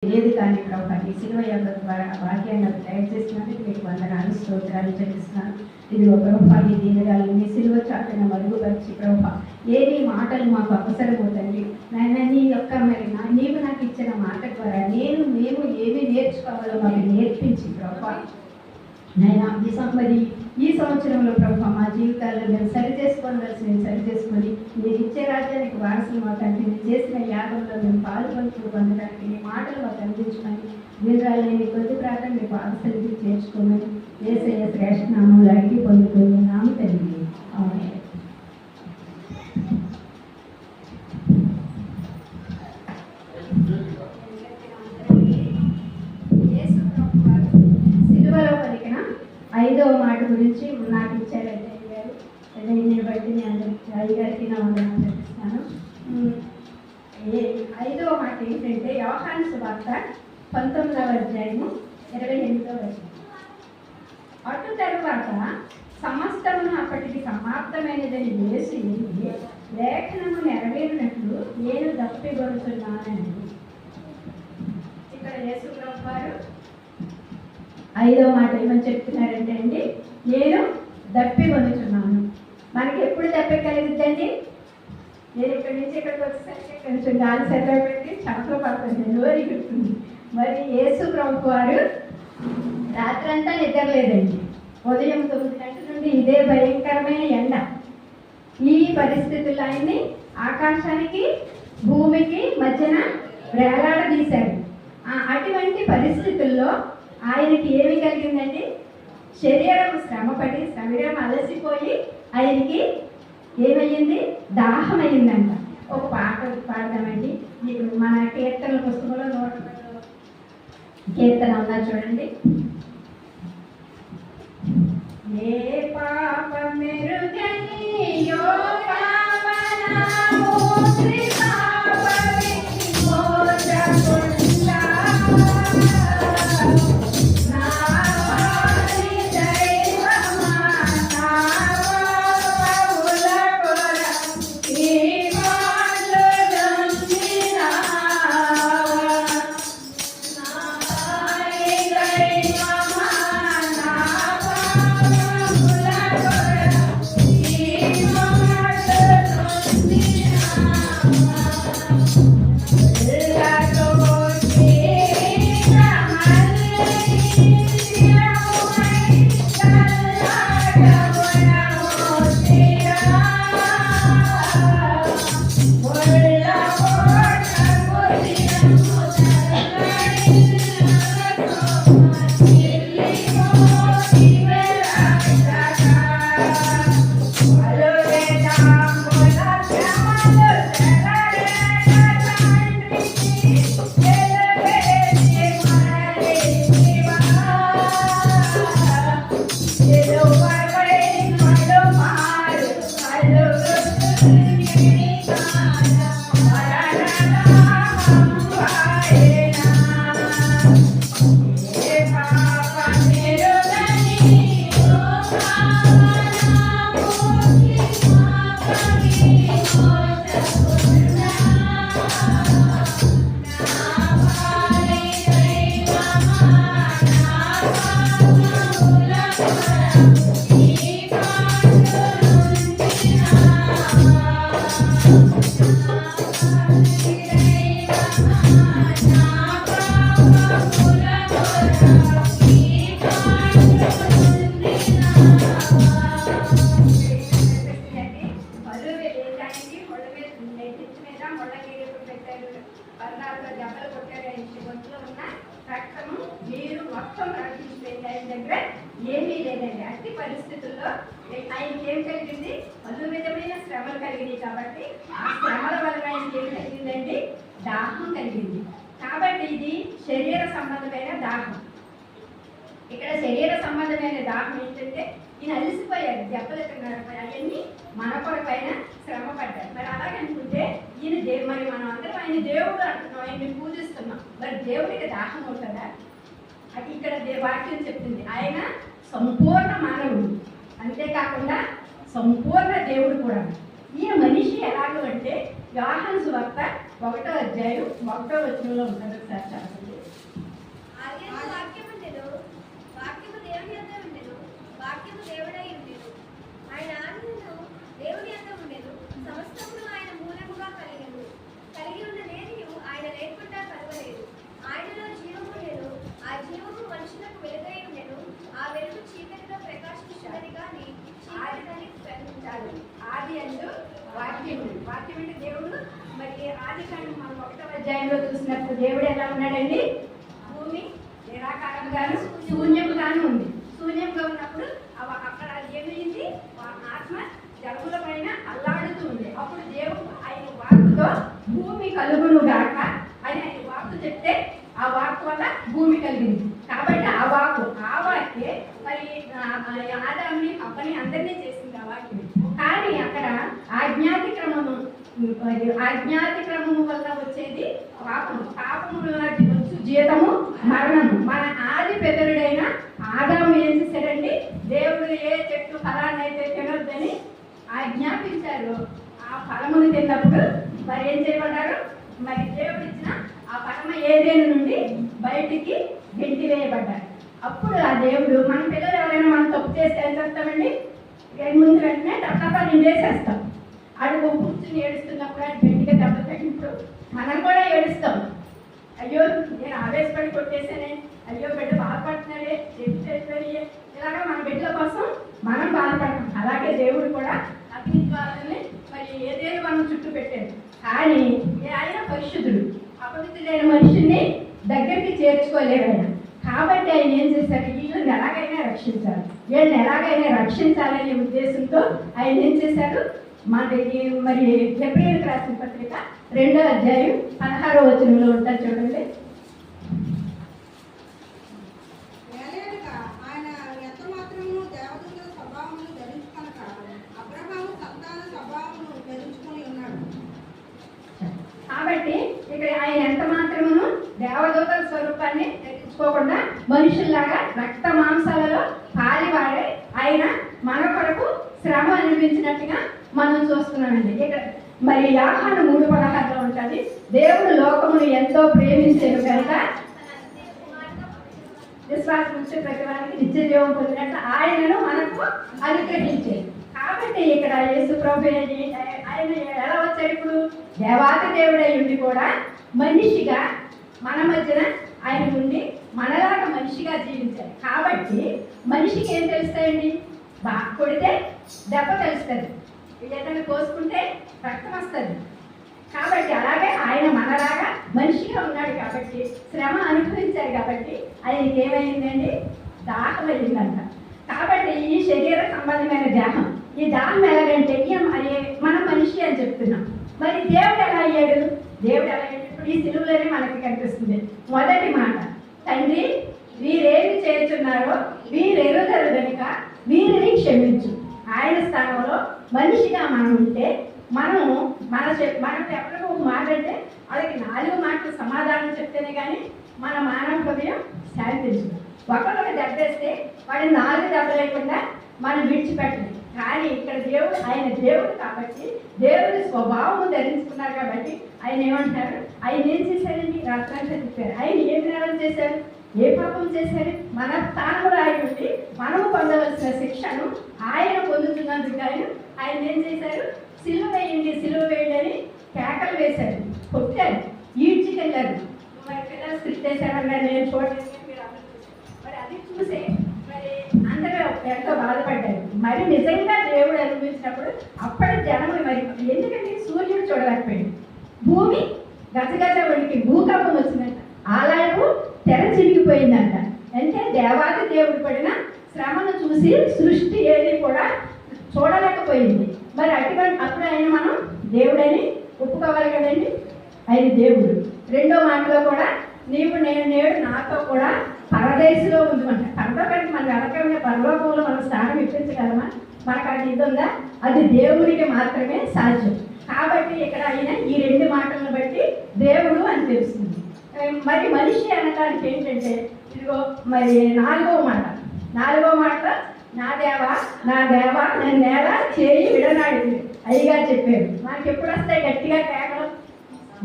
లేదు కానీ ప్రభా నీ సిలువ యొక్క ద్వారా వాక్యాన్ని నాకు దయచేసినందుకు మీకు వందనాలు స్తోత్రాలు చెల్లిస్తున్నాను. ఇదిగో ప్రభా నీ దీనరాలు నీ సిలువ చాటున మరుగుపరిచి ప్రభా ఏది మాటలు మాకు అవసరమవుతండి నాయన నీ యొక్క మరి నీవు నాకు ఇచ్చిన మాట ద్వారా మేము ఏమి నేర్చుకోవాలో మాకు నేర్పించి ప్రభా నాయన ఈ సంవత్సరంలో ప్రభా మా జీవితాల్లో మేము సరి చేసుకొని మీరు ఇచ్చే రాజ్యానికి వారసులు మాకు అంటే మీరు చేసిన యాగంలో మేము పొందడానికి మీ మాటలు మాకు అందించుకొని వీరాలని కొద్ది ప్రాంతం మీకు ఆశలకి చేర్చుకోమని యేసయ్య శ్రేష్ఠ నామంలో అడిగి పొందుతున్నాము తండ్రి. సిలువలో పలికిన 5వ మాట గురించి నాకు ఇచ్చారంటే గారు దీన్ని బట్టి నేను అయ్యగారికి నా వందనాలు చెల్లిస్తాను. 5వ మాట ఏంటంటే యోహాను సువార్త 19వ అధ్యాయము 28వ వచనం. అటు తరువాత సమస్తమును అప్పటికి సమాప్తమైనదని యేసు లేఖనము నెరవేరినట్లు నేను దప్పిగొడుతున్నానని. ఇక్కడ యేసు ప్రభువు వారు 5వ మాట ఏమని చెప్తున్నారంటే అండి, నేను దప్పిగొనుచున్నాను. మనకి ఎప్పుడు దప్పి కలిగిద్దండి? నేను ఇక్కడి నుంచి ఇక్కడికి వచ్చేసరికి కొంచెం గాలి సెలవు పెట్టి చెమటలో పడుతుంది, నోరు గుర్తుంది. మరి యేసు ప్రభువు వారు రాత్రంతా నిద్రలేదండి. ఉదయం 9 గంటల నుండి ఇదే భయంకరమైన ఎండ. ఈ పరిస్థితుల్లో ఆయన్ని ఆకాశానికి భూమికి మధ్యన వేలాడదీశారు. అటువంటి పరిస్థితుల్లో ఆయనకి ఏమి కలిగిందండి? శరీరం శ్రమపడి శరీరం అలసిపోయి ఆయనకి ఏమయ్యింది? దాహం అయ్యిందంట. ఒక పాట పాడదామండి. ఇప్పుడు మన కీర్తన పుస్తకంలో 110 కీర్తన ఉన్నా చూడండి. ఏ పాప మెరుగని యో పావనము శ్రీ పాపమి మోసకుండా ఏమీ లేదండి. అట్టి పరిస్థితుల్లో ఆయనకి ఏం కలిగింది? పలు విధమైన శ్రమలు కలిగినాయి. కాబట్టి ఆ శ్రమల వల్ల ఆయనకి ఏం కలిగిందండి? దాహం కలిగింది. కాబట్టి ఇది శరీర సంబంధమైన దాహం. ఇక్కడ శరీర సంబంధమైన దాహం ఏంటంటే ఈయన అలిసిపోయారు, దెబ్బలు అవన్నీ మన కొరకైనా శ్రమ పడ్డారు. మరి అలాగనుకుంటే ఈయన మరి మనం అందరం ఆయన దేవుడు అంటున్నాం, ఆయన్ని పూజిస్తున్నాం. మరి దేవుడికి దాహం ఉంటుందా? అది ఇక్కడ వాక్యం చెప్తుంది. ఆయన సంపూర్ణ మానవుడు, అంతేకాకుండా సంపూర్ణ దేవుడు కూడా. ఈయన మనిషి ఎలాగో అంటే యోహాను సువార్త 1వ అధ్యాయం 1వ వచనంలో ఉంటుంది సార్. చెప్పండి. ఆదిని ప్రేమించాలి. ఆది అందు వాక్యం అంటే దేవుడు. మరి ఆది కాండం మనం 1వ అధ్యాయంలో చూసినప్పుడు దేవుడు ఎలా ఉన్నాడండి? భూమి నిరాకారంగాను శూన్యంగాను ఉంది. శూన్యంగా ఉన్నప్పుడు అక్కడ ఏమైంది? ఆత్మ జలముల పైన అల్లాడుతూ ఉంది. అప్పుడు దేవుడు ఆయన వాక్కుతో భూమి కలుగును గాక అని ఆయన వాక్కు చెప్తే ఆ వాక్కు వల్ల భూమి కలిగింది. కాబట్టి ఆ వాక్కే మరి ఆదాముని అబ్బని అందరినీ చేసింది ఆ వాక్యం. కానీ అక్కడ ఆజ్ఞాతిక్రమము వల్ల వచ్చేది పాపము. పాపము వచ్చు జీతము మరణము. మన ఆది పితరుడైన ఆదాము ఏం చేశాడండి? దేవుడు ఏ చెట్టు ఫలాన్ని అయితే తినొద్దని ఆజ్ఞాపించారు. ఆ ఫలమును తిన్నప్పుడు మరి ఏం చేయబడ్డారు? మరి దేవుడు ఇచ్చిన ఆ పరమ ఏదేను నుండి బయటికి గెంటి వేయబడ్డారు. అప్పుడు ఆ దేవుడు, మన పిల్లలు ఎవరైనా మనం తప్పు చేస్తే ఏం చేస్తామండి? ముందు వెంటనే తప్ప నిండేసేస్తాం. అడుగు కూర్చుని ఏడుస్తున్నప్పుడు అది గట్టిగా దెబ్బ తగ్గినప్పుడు మనం కూడా ఏడుస్తాం. అయ్యో నేను ఆవేశపడి కొట్టేసానే, అయ్యో బిడ్డ బాధపడుతున్నాడే, చెప్పి ఇలాగా మన బిడ్డల కోసం మనం బాధపడతాం. అలాగే దేవుడు కూడా అగ్ని ద్వారాన్ని మరి ఏదేదో మనం చుట్టూ పెట్టాడు. కానీ ఆయన పరిశుద్ధుడు. అపవిత్రుడైన మనిషిని దగ్గరికి చేర్చుకోలేడు ఆయన. కాబట్టి ఆయన ఏం చేశారు? వీళ్ళని ఎలాగైనా రక్షించాలి, వీళ్ళని ఎలాగైనా రక్షించాలనే ఉద్దేశంతో ఆయన ఏం చేశారు? మనకి మరి హెబ్రీయులకు రాసిన పత్రిక 2వ అధ్యాయం 16వ వచనంలో ఉంటారు చూడండి. కాబట్టి ఇక్కడ ఆయన ఎంత మాత్రమును దేవదూతల స్వరూపాన్ని తెచ్చుకోకుండా మనుషుల్లాగా రక్త మాంసాలలో పాలివాడే ఆయన మన కొరకు శ్రమ అనిపించినట్టుగా మనం చూస్తున్నామండి. ఇక్కడ మరి యోహాను 3:16లో ఉంటుంది, దేవుడు లోకమును ఎంతో ప్రేమించాడు కనుక విశ్వాసం ఉంచే ప్రతి వారికి నిత్య జీవం పొందినట్టు ఆయనను మనకు అనుగ్రహించాడు. కాబట్టి ఇక్కడ యేసు ప్రభు ఆయన ఎలా వచ్చారు? ఇప్పుడు దేవాతి దేవుడై ఉండి కూడా మనిషిగా మన మధ్యన ఆయన ఉండి మనలాగా మనిషిగా జీవించారు. కాబట్టి మనిషికి ఏం తెలుస్తాయండి? బాగా కొడితే దెబ్బ తెలుస్తుంది, ఏదైనా కోసుకుంటే రక్తం వస్తుంది. కాబట్టి అలాగే ఆయన మనలాగా మనిషిగా ఉన్నాడు కాబట్టి శ్రమ అనుభవించారు. కాబట్టి ఆయనకి ఏమైందండి? దాహం అయిందంట. కాబట్టి ఈ శరీర సంబంధమైన దాహం, ఈ దాహం ఎలాగంటే మనం మనిషి అని చెప్తున్నాం. మరి దేవుడు ఎలా అయ్యాడు? దేవుడు ఎలా అయ్యాడు? ఇప్పుడు ఈ సిలువలోనే మనకి కనిపిస్తుంది. మొదటి మాట, తండ్రి వీరేమి చేస్తున్నారో వీరెరుగరు గనుక వీరిని క్షమించు. ఆయన స్థానంలో మనిషిగా మనం ఉంటే మనకు ఎవరికో ఒక మాట అంటే వాళ్ళకి 4 మాటలు సమాధానం చెప్తేనే కానీ మన మానవ హృదయం శాంతించదు. ఒకరికి దెబ్బేస్తే వాడిని 4 దెబ్బలు లేకుండా మనం విడిచిపెట్టలేదు. కానీ ఇక్కడ దేవుడు, ఆయన దేవుడు కాబట్టి దేవుడి స్వభావం ధరించుకున్నారు కాబట్టి ఆయన ఏమంటారు? ఆయన ఏం చేశారండి? రాత్రంతా చెప్పారు. ఆయన ఏమి నేరం చేశారు? ఏ పాపం చేశారు? మన స్థానంలో ఆయన ఉండి మనము పొందవలసిన శిక్షను ఆయన పొందుతున్నందుకు ఆయన ఏం చేశారు? సిలువ వేయండి అని కేకలు వేశారు, కొట్టారు, ఈడ్చికెళ్ళారు. మరి పిల్లలు స్క్రిప్ట్ వేశారన్నారు, నేను చూడలేదు. మరి అది చూసే మరి అందరూ ఎంతో బాధపడ్డారు. మరి నిజంగా దేవుడు అనుభవించినప్పుడు అప్పటి జనములు మరి ఎందుకంటే సూర్యుడు చూడలేకపోయాడు, భూమి గజగజ వణికి భూకంపం వచ్చిందంట, ఆలయము తెర చిరిగిపోయిందంట. అంటే దేవాది దేవుడు పడిన శ్రమను చూసి సృష్టి ఏది కూడా చూడలేకపోయింది. మరి అప్పుడు ఆయన మనం దేవుడని ఒప్పుకోవాలి కదండి. ఆయన దేవుడు. 2వ మాటలో కూడా నీవు నేను నేడు నాతో కూడా పరదేశంలో ఉందమంట. పరలోకానికి మనం వెళ్ళకపోయినా పరలోకంలో మనం స్థానం ఇప్పించగలమా? మనకు అది ఇది ఉందా? అది దేవుడికి మాత్రమే సాధ్యం. కాబట్టి ఇక్కడ ఆయన ఈ 2 మాటలను బట్టి దేవుడు అని తెలుస్తుంది. మరి మనిషి అనడానికి ఏంటంటే ఇదిగో మరి 4వ మాట నా దేవా నన్ను నేల చేయి విడనాడింది అయ్యగారు చెప్పాడు. మనకి ఎప్పుడు వస్తాయి గట్టిగా కేకలు?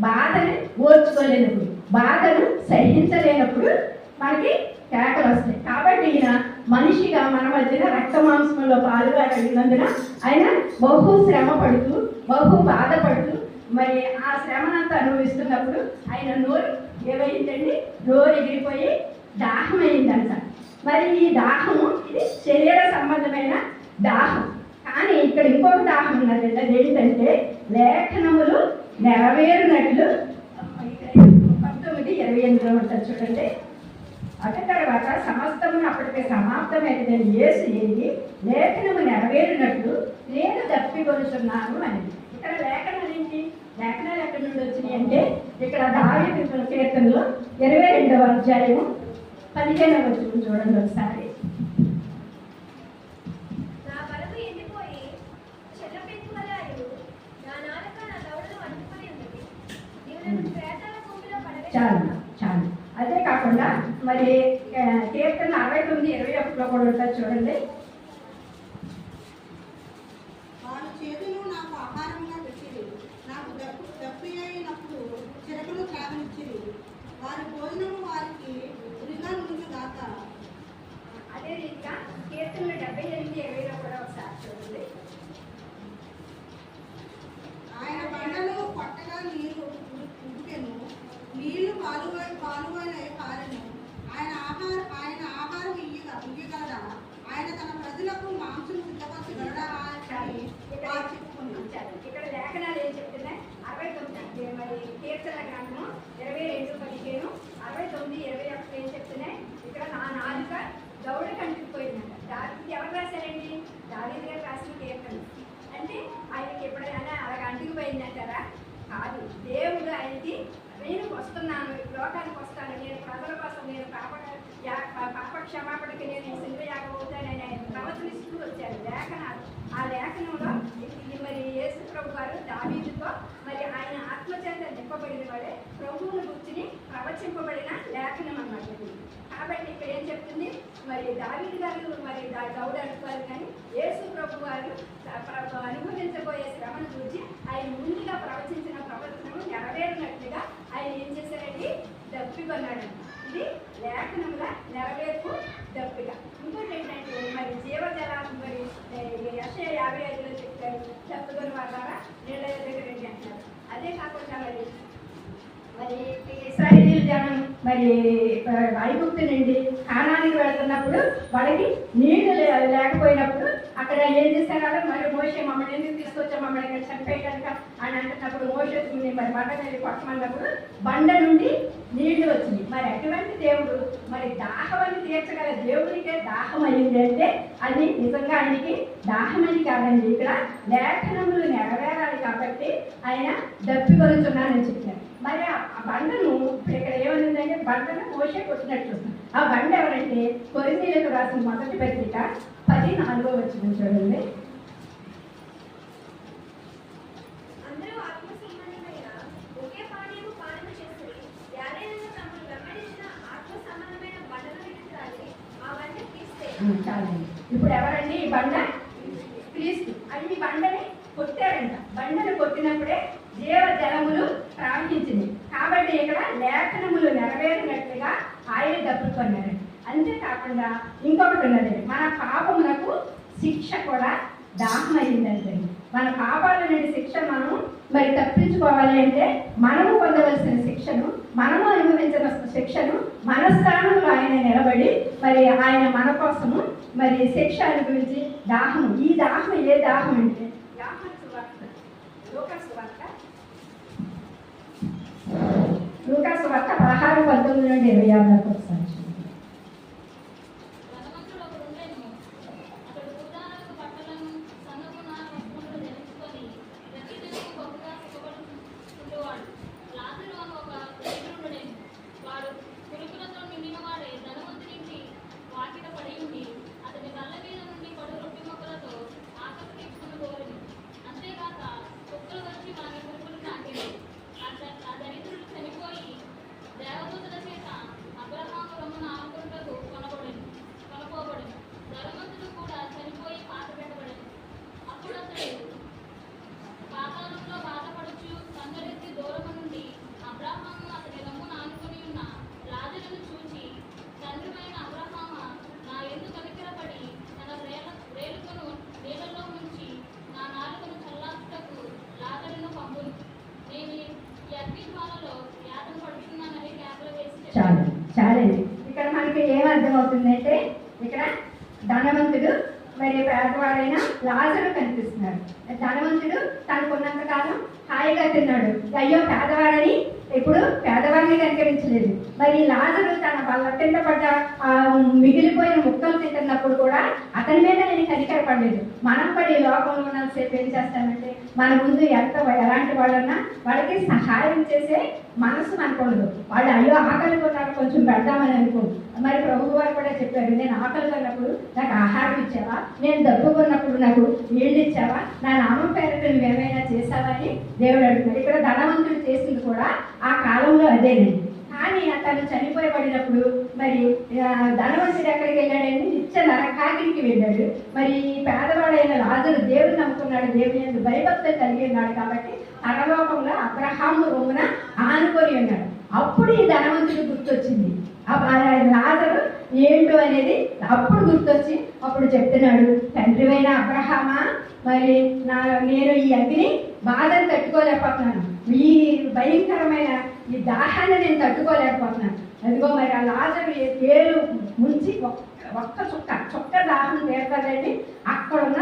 బాధని ఓర్చుకోలేనప్పుడు, బాధను సహించలేనప్పుడు మనకి కేకలు వస్తాయి. కాబట్టి ఈయన మనిషిగా మన మధ్యన రక్త మాంసంలో పాల్గొనగినందున ఆయన బహు శ్రమ పడుతూ బహు బాధపడుతూ మరి ఆ శ్రమనంతా అనుభవిస్తున్నప్పుడు ఆయన నోరు ఏమైందండి? నోరు ఎగిరిపోయి దాహం అయిందంట. మరి ఈ దాహము ఇది శరీర సంబంధమైన దాహం. కానీ ఇక్కడ ఇంకొక దాహం ఉన్నది. అదేంటంటే లేఖనములు నెరవేరినట్లు 19:28 ఉంటుంది చూడండి. అటు తర్వాత సమస్తము అప్పటికే సమాప్తమైనదని యేసు ఏది లేఖనము నెరవేరినట్లు నేను దప్పికొనుచున్నాను అని. ఇక్కడ లేఖనాలు ఏంటి? లేఖనాలు ఎక్కడి నుండి వచ్చినాయి అంటే ఇక్కడ దావీదు కీర్తనలో 22వ అధ్యాయము 15వ వచనం చూడండి ఒకసారి. చాలు చాలు. అదే కాకుండా మరి కీర్తన 69:21 కూడా ఉంటుంది చూడండి. అదే రీతిగా కీర్తన 78:20 కూడా ఒకసారి చూడండి. ఆయన బండలు కొట్టగా నీళ్లు ఉడికెను, నీళ్లు పాలువైన పారెను. ఆయన ఆహారం ఇయ్యగలడా? ఆయన తన ప్రజలకు మాంసం సిద్ధపరచగలడా అని చెప్పుకున్నాం. ఇక్కడ లేఖనాలు ఏం చెప్తున్నాయి? 69 మరి కీర్తన గ్రంథం 22:15, 69:21 ఏం చెప్తున్నాయి? ఇక్కడ నా నాలుక దౌడ కంటుకుపోయిందంట. దావీదు ఎవరు రాశారండి? దావీదు గారు రాసిన కీర్తన. అంటే ఆయనకి ఎప్పుడైనా అలాగ అంటుకుపోయిందంటారా? కాదు. దేవుడు ఆయనకి నేను వస్తున్నాను, లోకానికి వస్తాను, నేను ప్రజల కోసం, నేను పాప క్షమాపణకి నేను సిల్వయాగం అవుతానని ఆయన ప్రవచనిస్తూ వచ్చారు. లేఖనాలు ఆ లేఖనంలో మరి యేసు ప్రభు గారు దావీదుతో మరి ఆయన ఆత్మచేత నింపబడిన వాడే ప్రభువును గుర్తిని ప్రవచింపబడిన లేఖనం అన్నమాట. కాబట్టి ఇక్కడ ఏం చెప్తుంది? మరి దావీదు గారు మరి దౌడు అనుకోవాలి, కానీ యేసు ప్రభు గారు అనుభవించబోయే శ్రమను గురించి ఆయన ముందుగా ప్రవచించిన ప్రవచనము నెరవేరినట్లుగా ఆయన ఏం చేశారండి? దప్పికొన్నాడు. ఇది లేఖనంగా నెరవేర్పు దప్పిక. ఇంకోటి ఏంటంటే మరి జీవజలాలు మరి యెషయా 55లో చెప్తారు, దప్పికొని వారి ద్వారా నీళ్ళ దగ్గర అంటారు. అదే కాకుండా మరి ఇశ్రాయేలు జనం మరి ఐగుప్తు నుండి కానానికి వెళ్తున్నప్పుడు వాళ్ళకి నీళ్లు లేకపోయినప్పుడు అక్కడ ఏం చేశారు? మరి మోషే మమ్మల్ని ఎందుకు తీసుకొచ్చా, మమ్మల్ని ఇక్కడ చంపేయడానికి అని అంటున్నప్పుడు మోషే మరి బండ మీద కొట్టమన్నప్పుడు బండ నుండి నీళ్లు వచ్చింది. మరి అటువంటి దేవుడు మరి దాహమని తీర్చగల దేవుడికే దాహం అయింది అంటే అది నిజంగా ఆయనకి దాహమని కాదండి. ఇక్కడ లేఖనములు నెరవేరాలి కాబట్టి ఆయన దప్పికొనుచున్నానని చెప్పారు. మరి ఆ బండను ఇక్కడ ఏమనిందంటే బండను మోషే కొట్టినట్లు. ఆ బండ ఎవరంటే కొరింథీయులకు రాసిన మొదటి పత్రిక 14వ వచనం చూడండి. చాలండి. ఇప్పుడు ఎవరండి ఈ బండ? క్రీస్తు. అది ఈ బండని కొట్టారంట. బండను కొట్టినప్పుడే జీవజలములు ప్రవహించింది. కాబట్టి ఇక్కడ లేఖనములు నెరవేరినట్లుగా ఆయన దప్పుకొన్నారండి. అంతేకాకుండా ఇంకొకటి ఉన్నది, మన పాపమునకు శిక్ష కూడా దాహం అయిందంటే మన పాపాల నుండి శిక్ష మనం మరి తప్పించుకోవాలి అంటే మనము పొందవలసిన శిక్షను, మనము అనుభవించిన శిక్షను మన స్థానంలో ఆయన నిలబడి మరి ఆయన మన కోసము మరి శిక్ష అనుభవించి దాహం. ఈ దాహం ఏ దాహం అంటే లూకాసు వార్త 16:19 నుండి 26 వరకు ఒకసారి. చాలండి. ఇక్కడ మనకి ఏమర్థమవుతుందంటే ఇక్కడ ధనవంతుడు మరి పేదవాడైన లాజరు కనిపిస్తున్నాడు. ధనవంతుడు తనకున్నంత కాలం హాయిగా తిన్నాడు. అయ్యో పేదవాడని ఇప్పుడు పేదవాడిని కనికరించలేదు. మరి లాజరు తన వాళ్ళ కింద పడ్డ మిగిలిపోయిన ముక్కలు తింటున్నప్పుడు కూడా అతని మీద నేను కనికరపడలేదు. మనం పడి లోకంలో ఉన్నంతసేపు ఏం చేస్తామంటే మన ముందు ఎలాంటి వాళ్ళన్నా వాళ్ళకి సహాయం చేసే మనసు మనకూడదు. వాళ్ళు అయ్యో ఆకలి కొన్నారు కొంచెం పెడదామని అనుకో. మరి ప్రభు వారు కూడా చెప్పారు, నేను ఆకలి కొన్నప్పుడు నాకు ఆహారం ఇచ్చావా, నేను దగ్గు కొన్నప్పుడు నాకు నీళ్ళు ఇచ్చావా, నా నామం పేరిట నువ్వేమైనా చేసావా అని దేవుడు అడుగుతాడు. ఇక్కడ ధనవంతుడు చేసింది కూడా ఆ కాలంలో అదేనండి. కానీ అతను చనిపోయి పడినప్పుడు మరి ధనవంతుడు ఎక్కడికి వెళ్ళాడండి? నిత్య నరకాగ్నికి వెళ్ళాడు. మరి పేదవాడైన లాజరు దేవుడు నమ్ముకున్నాడు, దేవుని యందు భయభక్తులు కలిగి ఉన్నాడు కాబట్టి పరలోకంలో అబ్రహాము రొమ్మున ఆనుకొని ఉన్నాడు. అప్పుడు ఈ ధనవంతుడు గుర్తొచ్చింది. లాజరు ఏంటో అనేది అప్పుడు గుర్తొచ్చి అప్పుడు చెప్తున్నాడు, తండ్రివైన అబ్రహామా, మరి నేను ఈ అగ్ని బాధను తట్టుకోలేకపోతున్నాను, ఈ భయంకరమైన ఈ దాహాన్ని నేను తట్టుకోలేకపోతున్నాను. అదిగో మరి ఆ లాజరు ఏలు ముంచి ఒక్క చుక్క దాహం తీరుతుందండి. అక్కడ ఉన్న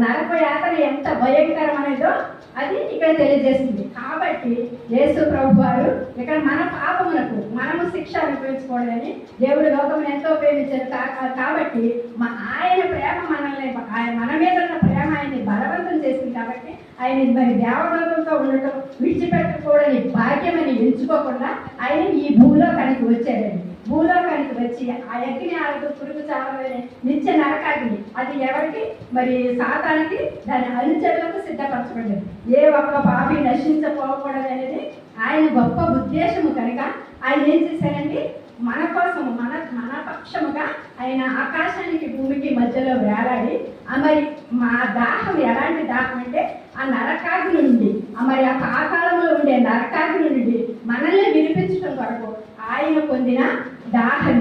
నరక యాత్ర ఎంత భయంకరమైనదో అది ఇక్కడ తెలియజేసింది. కాబట్టి యేసు ప్రభు వారు ఇక్కడ మన పాపములకు మనము శిక్ష అనుభవించుకోవాలని దేవుడు లోకమును ఎంతో ప్రేమించారు. కాబట్టి ఆయన ప్రేమ మనల్ని మన మీద ఉన్న ప్రేమ ఆయన్ని బలవంతం చేసింది. కాబట్టి ఆయన మరి దేవలోకంతో ఉండటం విడిచిపెట్టకూడని భాగ్యమని ఎంచుకోకుండా ఆయన ఈ భూలోకానికి వచ్చాడండి. భూలోకానికి వచ్చి ఆ అగ్ని ఆడదు పురుగు చావని నిత్య నరకాగ్ని అది ఎవరికి? మరి సాతానికి దాని అనుచరులకు సిద్ధపరచబడింది. ఏ ఒక్క పాపి నశించపోకూడదు అనేది ఆయన గొప్ప ఉద్దేశము కనుక ఆయన ఏం చేశారండి? మన కోసము మన పక్షముగా ఆయన ఆకాశానికి భూమికి మధ్యలో వేలాడి మరి మా దాహం ఎలాంటి దాహం అంటే ఆ నరకాగ్ని నుండి మరి ఆ పాతాళంలో ఉండే నరకాగ్ని నుండి మనల్ని వినిపించడం కొరకు ఆయన పొందిన దాహం.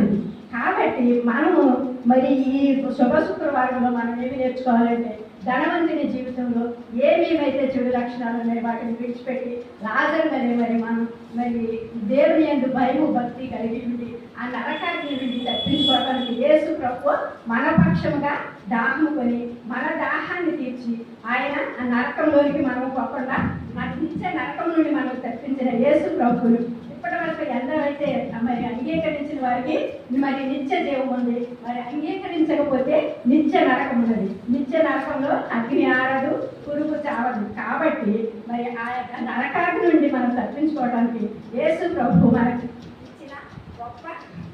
కాబట్టి మనము మరి ఈ శుభ శుక్రవారంలో మనం ఏమి నేర్చుకోవాలంటే ధనవంతుని జీవితంలో ఏమేమైతే చెడు లక్షణాలు ఉన్నాయి వాటిని విడిచిపెట్టి లాజరు మరి మనం మరి దేవుని యందు భయము భక్తి కలిగి ఉండి ఆ నరకాగ్ని నుండి తప్పించుకోవడానికి యేసు ప్రభు మన పక్షముగా దాహము కొని మన దాహాన్ని తీర్చి ఆయన ఆ నరకంలోనికి మనం పోకుండా నిత్య నరకం నుండి మనం తప్పించిన యేసు ప్రభువులు ఇప్పటి వరకు ఎందరైతే మరి అంగీకరించిన వారికి మరి నిత్య జీవం ఉంది, మరి అంగీకరించకపోతే నిత్య నరకం ఉన్నది. నిత్య నరకంలో అగ్ని ఆరదు పురుగు చావదు. కాబట్టి మరి ఆ యొక్క నరకాగ్ని నుండి మనం తప్పించుకోవడానికి యేసు ప్రభు మనకి ఇచ్చిన గొప్ప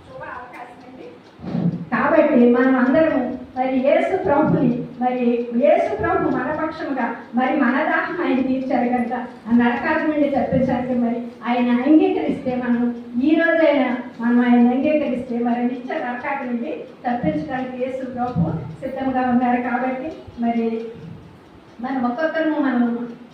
శుభ అవకాశం అండి. కాబట్టి మనం అందరము మరి యేసు ప్రభు మన పక్షముగా మరి మన దాహం ఆయన తీర్చారు కనుక ఆ నరకాగ్ని నుండి తప్పించడానికి మరి ఆయన అంగీకరిస్తే మనం ఈ రోజైనా మనం ఆయన అంగీకరిస్తే మరి నిత్య నరకాగ్ని నుండి తప్పించడానికి యేసు ప్రభు సిద్ధంగా ఉన్నారు. కాబట్టి మరి మనం ఒక్కొక్కరు మనం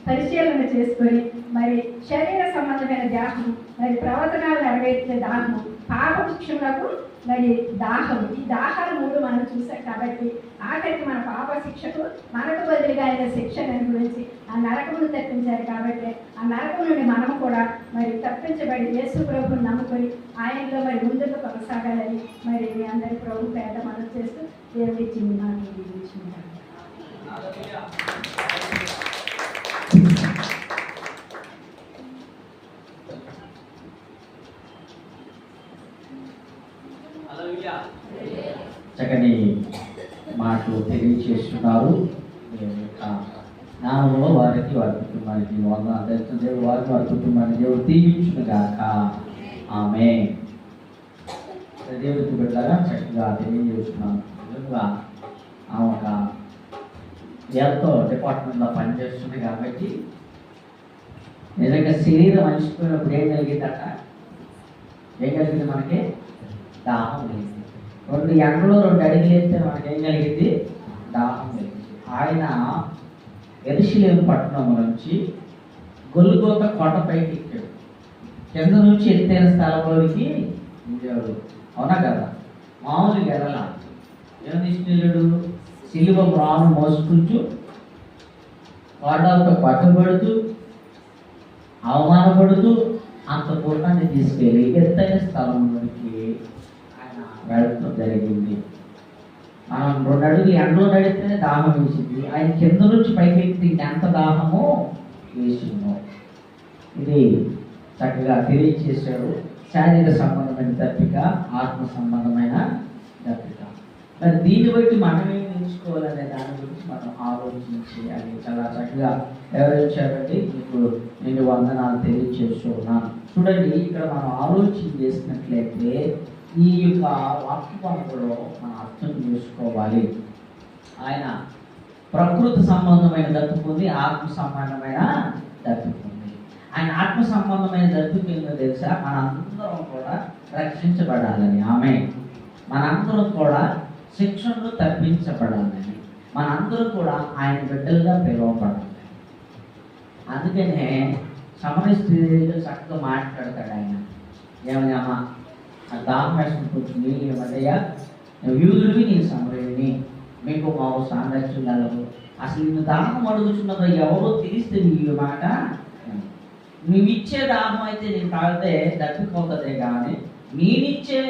పరిశీలన చేసుకొని మరి శరీర సంబంధమైన దాహం, మరి ప్రవర్తనాలు నెరవేర్చే దాహము, పాప శిక్షణకు మరి దాహం, ఈ దాహాలు మూడు మనం చూసాం. కాబట్టి ఆఖరికి మన పాప శిక్షకు మనకు బదులుగా ఆయన శిక్షను అనుభవించి ఆ నరకమును తప్పించారు. కాబట్టి ఆ నరకం నుండి మనం కూడా మరి తప్పించబడి యేసు ప్రభువుని నమ్ముకొని ఆయనలో మరి ముందుకు కొనసాగాలని మరి మీ అందరి ప్రభు పేద మనం చేస్తూ దేవుడి చిన్న మాట్లాడుకుంటున్నాను. చక్కని మాటలు తెలియచేస్తున్నారు. నామంలో వారికి వారి కుటుంబానికి దేవుడు వారి కుటుంబాన్ని దేవుడు దీవించును గాక. ఆమేన్. దేవుడికి బిడ్డగా చక్కగా తెలియజేస్తున్నాను. నిజంగా ఆమె ఒక ఎంతో డిపార్ట్మెంట్లో పనిచేస్తుంది కాబట్టి నిజంగా శరీరం అలసిపోయినప్పుడు ఏం కలిగిందట? ఏం కలిగింది? మనకి దాహం కలిగింది. 2 ఎండలో 2 అడుగులు వేస్తే మనకి ఏం కలిగింది? దాహం కలిగింది. ఆయన యెరూషలేము పట్టణం నుంచి గొల్గోత కొండపైకి ఎక్కాడు. కింద నుంచి ఎత్తైన స్థలంలోనికి వెళ్ళాడు. అవునా కదా? మామూలుగా వెళ్ళాల. ఏం తీసుకెళ్ళాడు? సిలువ మ్రాను మోసుకుంటూ కోటలతో పట్టుబడుతూ అవమానపడుతూ అంత దూరాన్ని తీసుకెళ్ళి ఎత్తైన స్థలంలోనికి ఆయన వెళ్ళడం జరిగింది. మనం 2 అడుగులు ఎండలో నడిస్తేనే దాహం వేసింది, ఆయన కింద నుంచి పైకి ఎక్కితే ఎంత దాహము వేసిందో. ఇది చక్కగా తెలియజేశాడు. శారీరక సంబంధమైన దప్పిక, ఆత్మ సంబంధమైన దప్పిక. మరి దీన్ని బట్టి మనం ఏం నేర్చుకోవాలనే దాని గురించి మనం ఆలోచించి అది చాలా చక్కగా వివరించారండి. మీకు నేను వందనాలు తెలియజేస్తున్నాను. చూడండి, ఇక్కడ మనం ఆలోచన చేసినట్లయితే ఈ యొక్క వాక్యభాగంలో మనం అర్థం చేసుకోవాలి. ఆయన ప్రకృతి సంబంధమైన దప్పుకుంది, ఆత్మ సంబంధమైన దప్పుకుంది. ఆయన ఆత్మ సంబంధమైన దప్పుకు ఏంటో తెలుసా? మనందరం కూడా రక్షించబడాలని, ఆమె మనందరం కూడా శిక్షణలు తప్పించబడాలని, మనందరం కూడా ఆయన బిడ్డలుగా పిలువబడాలి. అందుకనే సమరయ స్త్రీలో చక్కగా మాట్లాడతాడు ఆయన. ఏమని, అమ్మా నాకు దాహం వేసుకుని కొంచెం నీళ్ళు ఇవ్వడయ్యా, నువ్వు యూదుడివి, నేను సమరయుడిని, మీకు మాకు సాంగత్యం కలవు. అసలు నేను దాహం అడుగుతున్నదో ఎవరో తెలిస్తే నీ మాట, నువ్వు ఇచ్చే దాహం అయితే నేను తాగితే దప్పిపోతుందే కానీ నేనిచ్చే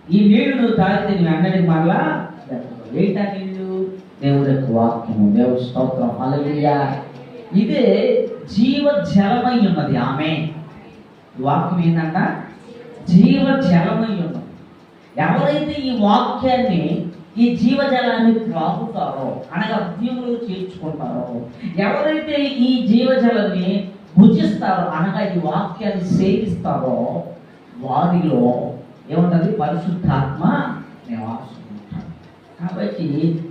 ఈ నీళ్లు నువ్వు తాగితే నువ్వు అన్నది మరలా దప్పిపోవు. ఏంటా నీళ్ళు? దేవుడి యొక్క వాక్యము. దేవుడి స్తోత్రం, హల్లెలూయా. ఇదే జీవ జలమై ఉన్నది. ఆమె వాక్యం ఏంటంట? జీవ జలమై ఉన్నది. ఎవరైతే ఈ వాక్యాన్ని, ఈ జీవజలాన్ని త్రాగుతారో అనగా హృదయంలో చేర్చుకుంటారో, ఎవరైతే ఈ జీవజలాన్ని భుజిస్తారో అనగా ఈ వాక్యాన్ని సేవిస్తారో, వారిలో ఏముంటుంది? పరిశుద్ధాత్మ నివాసం ఉంటారు. కాబట్టి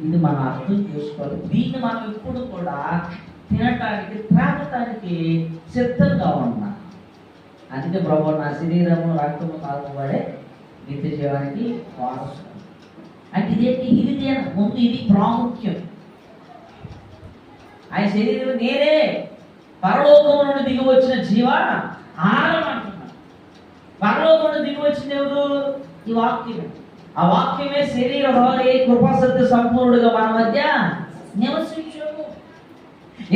ఇది మనం అర్థం చేసుకోవాలి. దీన్ని మనం ఇప్పుడు కూడా తినటానికి, త్రాగటానికి సిద్ధంగా ఉన్నాం. అందుకే ప్రభు నా శరీరము రక్తము తాగువాడే నిత్య జీవానికి వారసు. అంటే ఇదేంటి? ఇది ముందు ఇది ప్రాముఖ్యం. ఆయన శరీరం నేనే పరలోకము నుండి దిగి వచ్చిన జీవ ఆహారం అంటున్నాడు. పరలోకం నుండి దిగి వచ్చిన ఎవరు? ఈ వాక్యమే. ఆ వాక్యమే శరీరం కృపా సత్య సంపూర్ణుడుగా మన మధ్య నివసించు.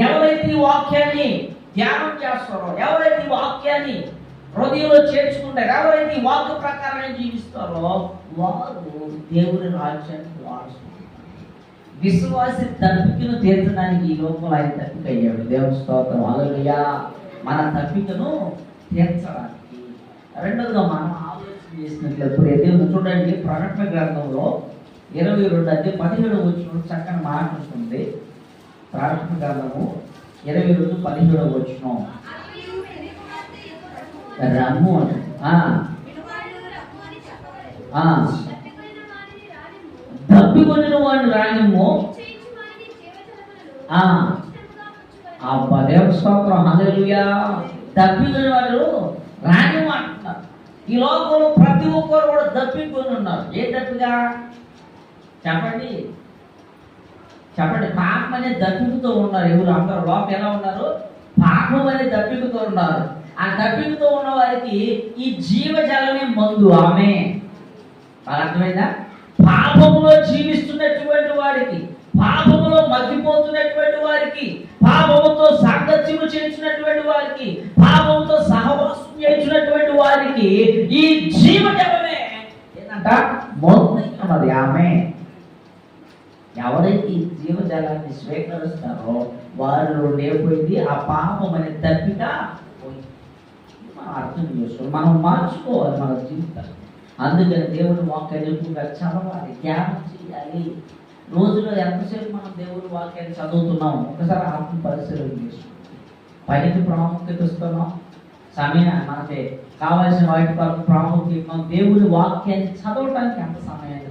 ఎవరైతే ఈ వాక్యాన్ని ధ్యానం చేస్తారో, ఎవరైతే ఈ వాక్యాన్ని హృదయంలో చేర్చుకుంటారో, ఎవరైతే ఈ వాక్య ప్రకారం జీవిస్తారో వారు దేవుని రాజ్యానికి వారసులు. విశ్వాసి తప్పికను తీర్చడానికి ఈ లోపల ఆయన తప్పిక అయ్యాడు. దేవుని స్తోత్రం, హల్లెలూయా. మన తప్పికను తీర్చడానికి. రెండోదిగా మనం ఆలోచన చేసినట్లయితే దేవుని చూడండి, ప్రకటన గ్రంథంలో 22:17 చక్కని మాట ఉంటుంది. ప్రకటన గ్రంథము 22:17 రమ్ము అని దప్పికొనిన వాడిని రానిమ్ము. దేవుని స్తోత్రం, హల్లెలూయా. దప్పికొని వాడు రానిమ్ము అంటున్నారు. ఈ లోకంలో ప్రతి ఒక్కరు కూడా దప్పికొని ఉన్నారు. ఏ దప్పిగా చెప్పండి? చెప్పండి. పాపం అనే దప్పికతో ఉన్నారు. ఎవరు? అందరూ లోపల ఎలా ఉన్నారు? పాపం అనే దప్పికతో ఉన్నారు. ఆ దప్పికతో ఉన్న వారికి ఈ జీవజలమే మందు. ఆమె అర్థమైందా? పాపములో జీవిస్తున్నటువంటి వారికి, పాపములో మగ్గిపోతున్నటువంటి వారికి, పాపముతో సాంగత్యము చేస్తున్నటువంటి వారికి, పాపముతో సహవాసం చేస్తున్నటువంటి వారికి ఈ జీవజలమే ఏంటంట? మందు. ఆమె ఎవరైతే ఈ జీవజలాన్ని స్వీకరిస్తారో వారిలో లేకపోయింది ఆ పాపం అనే దప్పిక పోయింది. మనం అర్థం చేసుకోవాలి, మనం మార్చుకోవాలి మన జీవితాన్ని. అందుకని దేవుని వాక్యాన్ని ఎక్కువగా చదవాలి, ధ్యానం చేయాలి. రోజులో ఎంతసేపు మనం దేవుని వాక్యాన్ని చదువుతున్నాం ఒకసారి ఆత్మ పరిశీలన చేసుకోవాలి. పనికి ప్రాముఖ్యత ఇస్తున్నాం, సమయం మనకి కావాల్సిన వాటి కొరకు ప్రాముఖ్యత, దేవుని వాక్యాన్ని చదవటానికి ఎంత సమయాన్ని